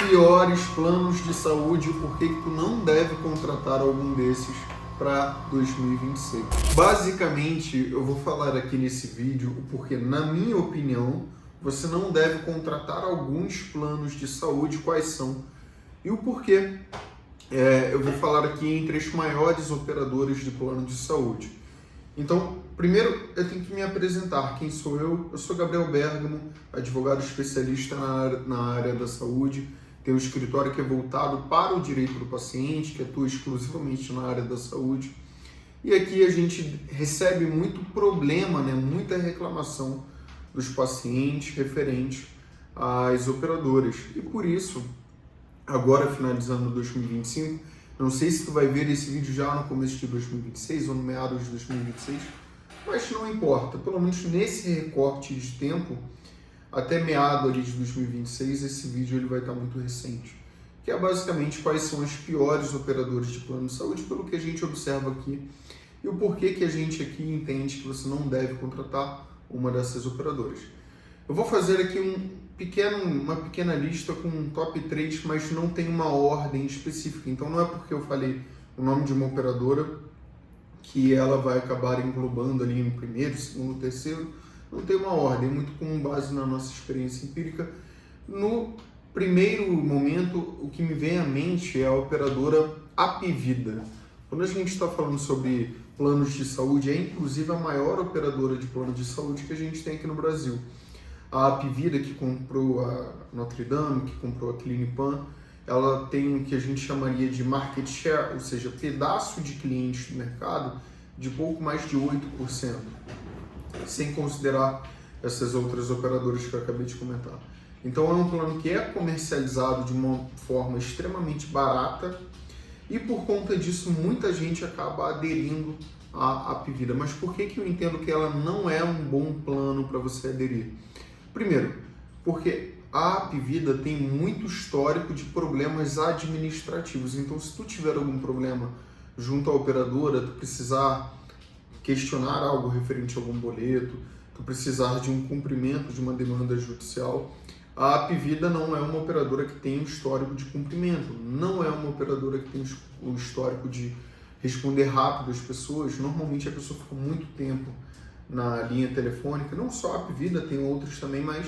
piores planos de saúde e por que tu não deve contratar algum desses para 2026. Basicamente, eu vou falar aqui nesse vídeo o porquê, na minha opinião, você não deve contratar alguns planos de saúde, quais são e o porquê. Eu vou falar aqui entre os maiores operadores de plano de saúde. Então, primeiro eu tenho que me apresentar. Quem sou eu? Eu sou Gabriel Bergamo, advogado especialista na área da saúde. Tenho um escritório que é voltado para o direito do paciente, que atua exclusivamente na área da saúde. E aqui a gente recebe muito problema, muita reclamação dos pacientes referente às operadoras. E por isso, agora finalizando 2025, não sei se tu vai ver esse vídeo já no começo de 2026 ou no meados de 2026, mas não importa, pelo menos nesse recorte de tempo, até meado ali de 2026, esse vídeo ele vai estar muito recente, que é basicamente quais são os piores operadores de plano de saúde, pelo que a gente observa aqui, e o porquê que a gente aqui entende que você não deve contratar uma dessas operadoras. Eu vou fazer aqui uma pequena lista com um top 3, mas não tem uma ordem específica. Então não é porque eu falei o nome de uma operadora que ela vai acabar englobando ali no primeiro, segundo, terceiro. Não tem uma ordem, muito com base na nossa experiência empírica. No primeiro momento, o que me vem à mente é a operadora Apvida. Quando a gente está falando sobre planos de saúde, é inclusive a maior operadora de plano de saúde que a gente tem aqui no Brasil. A Apvida, que comprou a Notre Dame, que comprou a Clinipan, ela tem o que a gente chamaria de market share, ou seja, pedaço de clientes do mercado, de pouco mais de 8%, sem considerar essas outras operadoras que eu acabei de comentar. Então é um plano que é comercializado de uma forma extremamente barata e por conta disso muita gente acaba aderindo à Apvida. Mas por que eu entendo que ela não é um bom plano para você aderir? Primeiro, porque a Apvida tem muito histórico de problemas administrativos. Então, se tu tiver algum problema junto à operadora, tu precisar questionar algo referente a algum boleto, tu precisar de um cumprimento de uma demanda judicial, a Apvida não é uma operadora que tem um histórico de cumprimento, não é uma operadora que tem o histórico de responder rápido às pessoas. Normalmente a pessoa fica muito tempo na linha telefônica, não só a Apvida, tem outros também, mas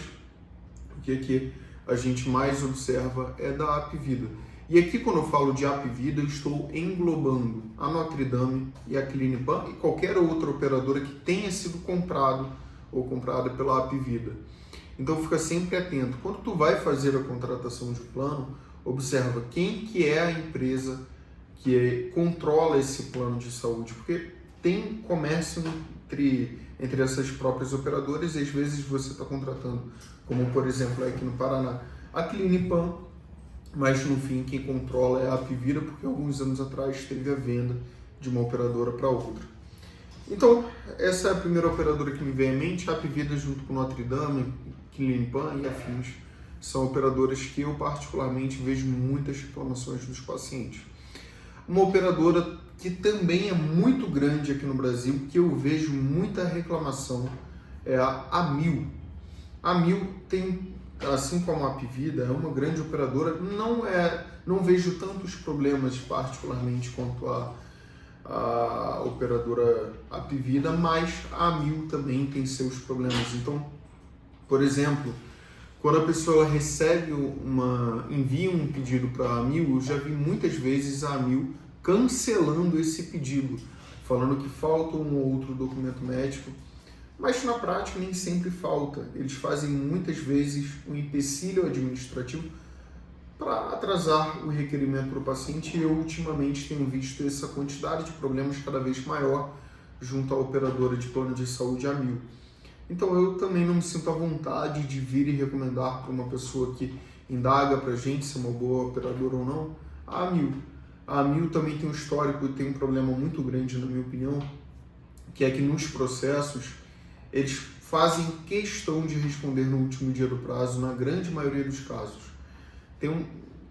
o que aqui a gente mais observa é da Apvida. E aqui quando eu falo de Apvida, eu estou englobando a Notre Dame e a Clinipan e qualquer outra operadora que tenha sido comprado ou comprada pela Apvida. Então fica sempre atento. Quando tu vai fazer a contratação de um plano, observa quem que é a empresa que controla esse plano de saúde, porque tem comércio entre essas próprias operadoras e às vezes você está contratando, como por exemplo aqui no Paraná, a Clinipan, mas no fim quem controla é a Apvida, porque alguns anos atrás teve a venda de uma operadora para outra. Então, essa é a primeira operadora que me vem à mente. A Apvida junto com Notre Dame, Clinipan e afins são operadoras que eu particularmente vejo muitas reclamações dos pacientes. Uma operadora que também é muito grande aqui no Brasil, que eu vejo muita reclamação, é a Amil. A Amil tem, assim como a Apvida, é uma grande operadora, não vejo tantos problemas particularmente quanto a operadora Apvida, mas a Amil também tem seus problemas. Então, por exemplo, quando a pessoa envia um pedido para a Amil, eu já vi muitas vezes a Amil cancelando esse pedido, falando que falta um ou outro documento médico, mas na prática nem sempre falta. Eles fazem muitas vezes um empecilho administrativo para atrasar o requerimento para o paciente e eu ultimamente tenho visto essa quantidade de problemas cada vez maior junto à operadora de plano de saúde Amil. Então eu também não me sinto à vontade de vir e recomendar para uma pessoa que indaga para a gente se é uma boa operadora ou não, a Amil. A Amil também tem um histórico e tem um problema muito grande, na minha opinião, que é que nos processos eles fazem questão de responder no último dia do prazo, na grande maioria dos casos.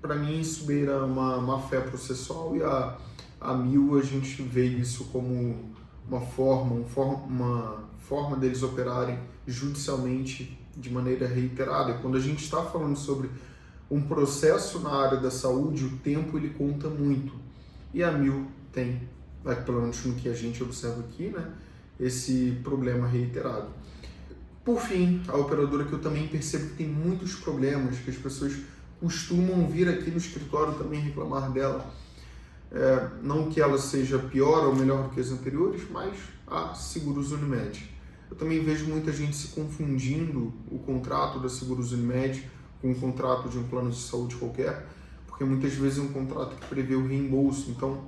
Para mim, isso beira uma má-fé processual e a Amil a gente vê isso como uma forma deles operarem judicialmente de maneira reiterada. E quando a gente está falando sobre um processo na área da saúde, o tempo ele conta muito. E a Amil tem, pelo menos no que a gente observa aqui, né, esse problema reiterado. Por fim, a operadora que eu também percebo que tem muitos problemas, que as pessoas costumam vir aqui no escritório também reclamar dela. Não que ela seja pior ou melhor do que as anteriores, mas a Seguros Unimed. Eu também vejo muita gente se confundindo o contrato da Seguros Unimed com um contrato de um plano de saúde qualquer, porque muitas vezes é um contrato que prevê o reembolso. Então,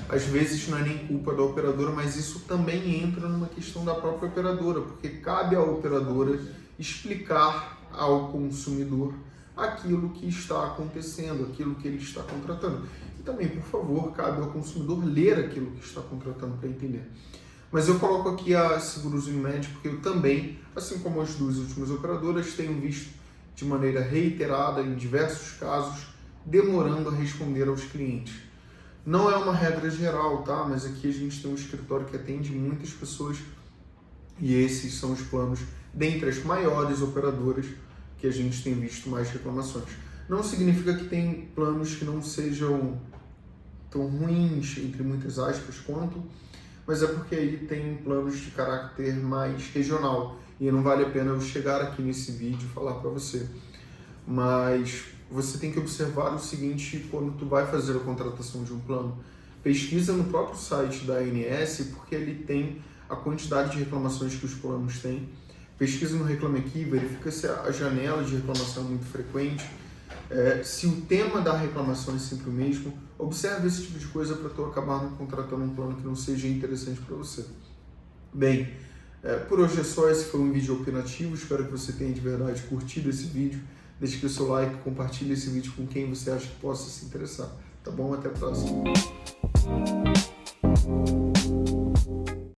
às vezes não é nem culpa da operadora, mas isso também entra numa questão da própria operadora, porque cabe à operadora explicar ao consumidor aquilo que está acontecendo, aquilo que ele está contratando. E também, por favor, cabe ao consumidor ler aquilo que está contratando para entender. Mas eu coloco aqui a Seguros Unimed porque eu também, assim como as duas últimas operadoras, tenho visto de maneira reiterada, em diversos casos, demorando a responder aos clientes. Não é uma regra geral, tá? Mas aqui a gente tem um escritório que atende muitas pessoas e esses são os planos dentre as maiores operadoras que a gente tem visto mais reclamações. Não significa que tem planos que não sejam tão ruins, entre muitas aspas, quanto, mas é porque aí tem planos de caráter mais regional e não vale a pena eu chegar aqui nesse vídeo e falar para você. Mas você tem que observar o seguinte quando tu vai fazer a contratação de um plano. Pesquisa no próprio site da ANS, porque ele tem a quantidade de reclamações que os planos têm. Pesquisa no Reclame Aqui, verifica se a janela de reclamação é muito frequente, se o tema da reclamação é sempre o mesmo. Observe esse tipo de coisa para tu acabar não contratando um plano que não seja interessante para você. Bem, por hoje é só. Esse foi um vídeo opinativo, espero que você tenha de verdade curtido esse vídeo. Deixe aqui o seu like, compartilhe esse vídeo com quem você acha que possa se interessar. Tá bom? Até a próxima.